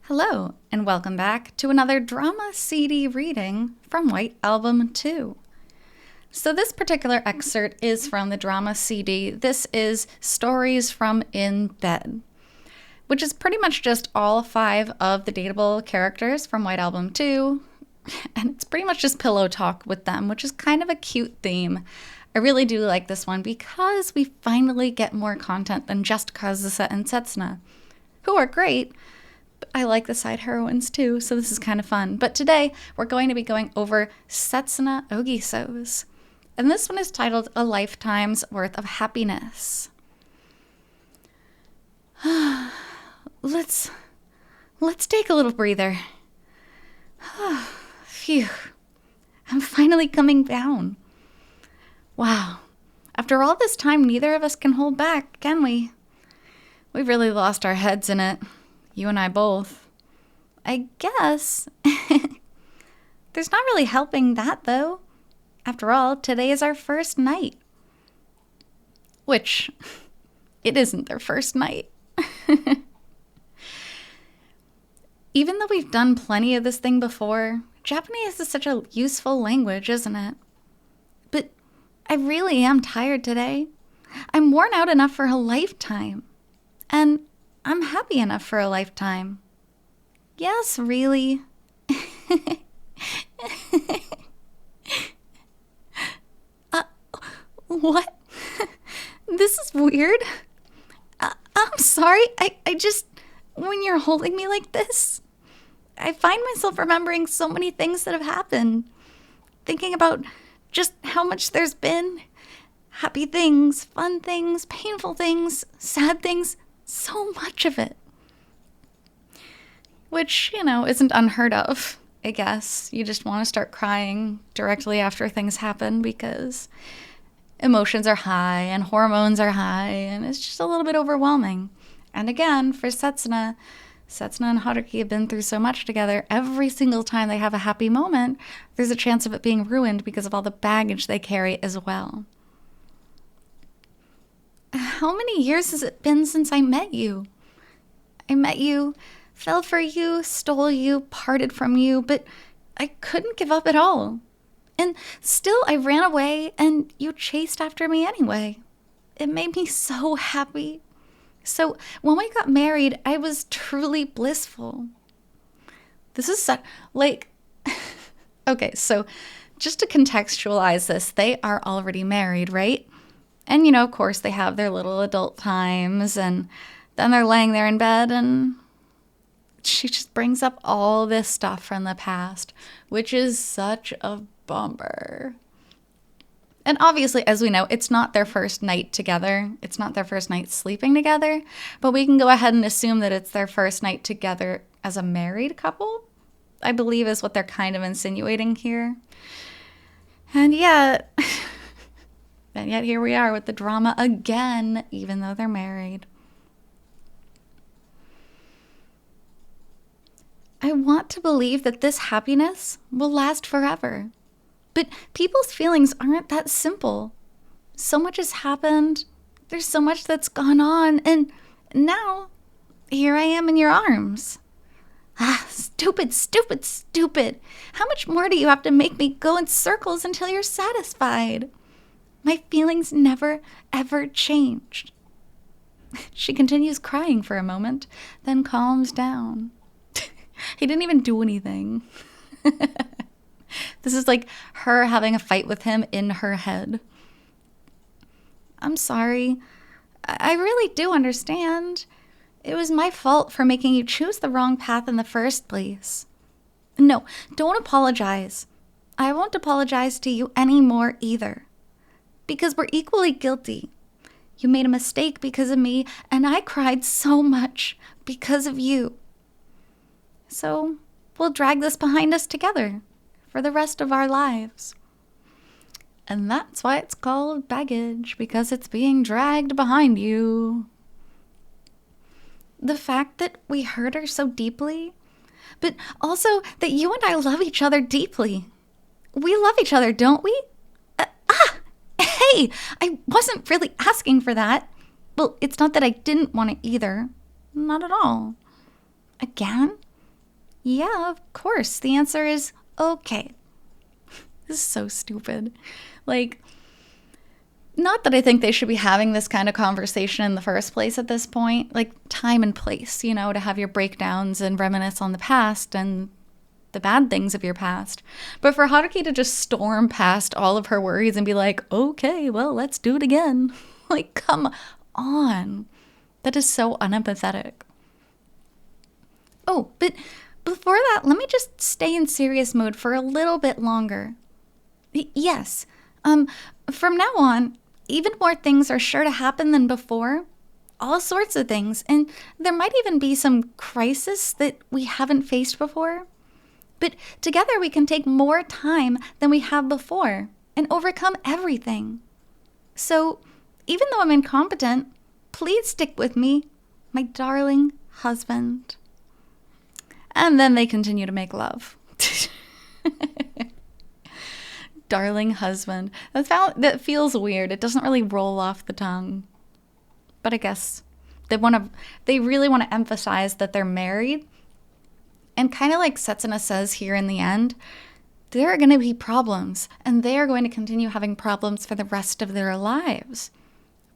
Hello, and welcome back to another drama CD reading from White Album 2. So this particular excerpt is from the drama CD. This is Stories from In Bed, which is pretty much just all 5 of the dateable characters from White Album 2, and it's pretty much just pillow talk with them, which is kind of a cute theme. I really do like this one because we finally get more content than just Kazusa and Setsuna, who are great. I like the side heroines too, so this is kind of fun. But today, we're going to be going over Setsuna Ogiso's. And this one is titled A Lifetime's Worth of Happiness. Let's take a little breather. Phew. I'm finally coming down. Wow. After all this time, neither of us can hold back, can we? We've really lost our heads in it. You and I both. I guess. There's not really helping that, though. After all, today is our first night. Which, it isn't their first night. Even though we've done plenty of this thing before, Japanese is such a useful language, isn't it? But I really am tired today. I'm worn out enough for a lifetime. And I'm happy enough for a lifetime. Yes, really. What? This is weird. I'm sorry. I just, when you're holding me like this, I find myself remembering so many things that have happened. Thinking about just how much there's been. Happy things, fun things, painful things, sad things. So much of it. Which, isn't unheard of, I guess. You just want to start crying directly after things happen because emotions are high and hormones are high and it's just a little bit overwhelming. And again, for Setsuna and Haruki have been through so much together. Every single time they have a happy moment, there's a chance of it being ruined because of all the baggage they carry as well. How many years has it been since I met you? I met you, fell for you, stole you, parted from you, but I couldn't give up at all. And still I ran away and you chased after me anyway. It made me so happy. So when we got married, I was truly blissful. This is okay, so just to contextualize this, they are already married, right? And, of course, they have their little adult times, and then they're laying there in bed, and she just brings up all this stuff from the past, which is such a bummer. And obviously, as we know, it's not their first night together. It's not their first night sleeping together, but we can go ahead and assume that it's their first night together as a married couple, I believe is what they're kind of insinuating here. And yet... And yet here we are with the drama again, even though they're married. I want to believe that this happiness will last forever. But people's feelings aren't that simple. So much has happened. There's so much that's gone on. And now, here I am in your arms. Stupid, stupid, stupid. How much more do you have to make me go in circles until you're satisfied? My feelings never, ever changed. She continues crying for a moment, then calms down. He didn't even do anything. This is like her having a fight with him in her head. I'm sorry. I really do understand. It was my fault for making you choose the wrong path in the first place. No, don't apologize. I won't apologize to you anymore either. Because we're equally guilty. You made a mistake because of me, and I cried so much because of you. So we'll drag this behind us together for the rest of our lives. And that's why it's called baggage, because it's being dragged behind you. The fact that we hurt her so deeply, but also that you and I love each other deeply. We love each other, don't we? Hey, I wasn't really asking for that. Well, it's not that I didn't want it either. Not at all. Again? Yeah, of course. The answer is okay. This is so stupid. Like, not that I think they should be having this kind of conversation in the first place at this point. Like, time and place, you know, to have your breakdowns and reminisce on the past and the bad things of your past. But for Haruki to just storm past all of her worries and be like, okay, well, let's do it again. Like, come on. That is so unempathetic. Oh, but before that, let me just stay in serious mode for a little bit longer. Yes. From now on, even more things are sure to happen than before. All sorts of things. And there might even be some crisis that we haven't faced before. But together we can take more time than we have before and overcome everything. So, even though I'm incompetent, please stick with me, my darling husband. And then they continue to make love. Darling husband. That feels weird. It doesn't really roll off the tongue. But I guess they really want to emphasize that they're married. And kind of like Setsuna says here in the end, there are going to be problems, and they are going to continue having problems for the rest of their lives.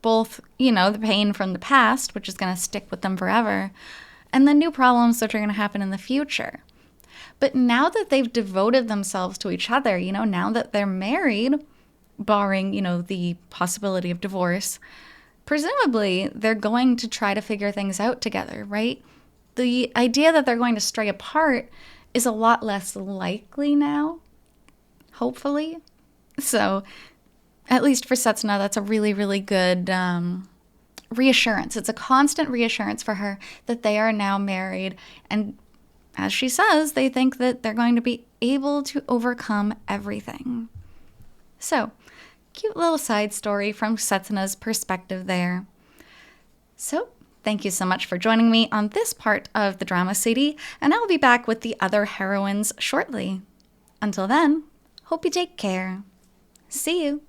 Both, you know, the pain from the past, which is going to stick with them forever, and the new problems that are going to happen in the future. But now that they've devoted themselves to each other, you know, now that they're married, barring, you know, the possibility of divorce, presumably they're going to try to figure things out together, right? The idea that they're going to stray apart is a lot less likely now, hopefully. So, at least for Setsuna, that's a really, really good reassurance. It's a constant reassurance for her that they are now married. And as she says, they think that they're going to be able to overcome everything. So, cute little side story from Setsuna's perspective there. So, thank you so much for joining me on this part of the drama CD, and I'll be back with the other heroines shortly. Until then, hope you take care. See you.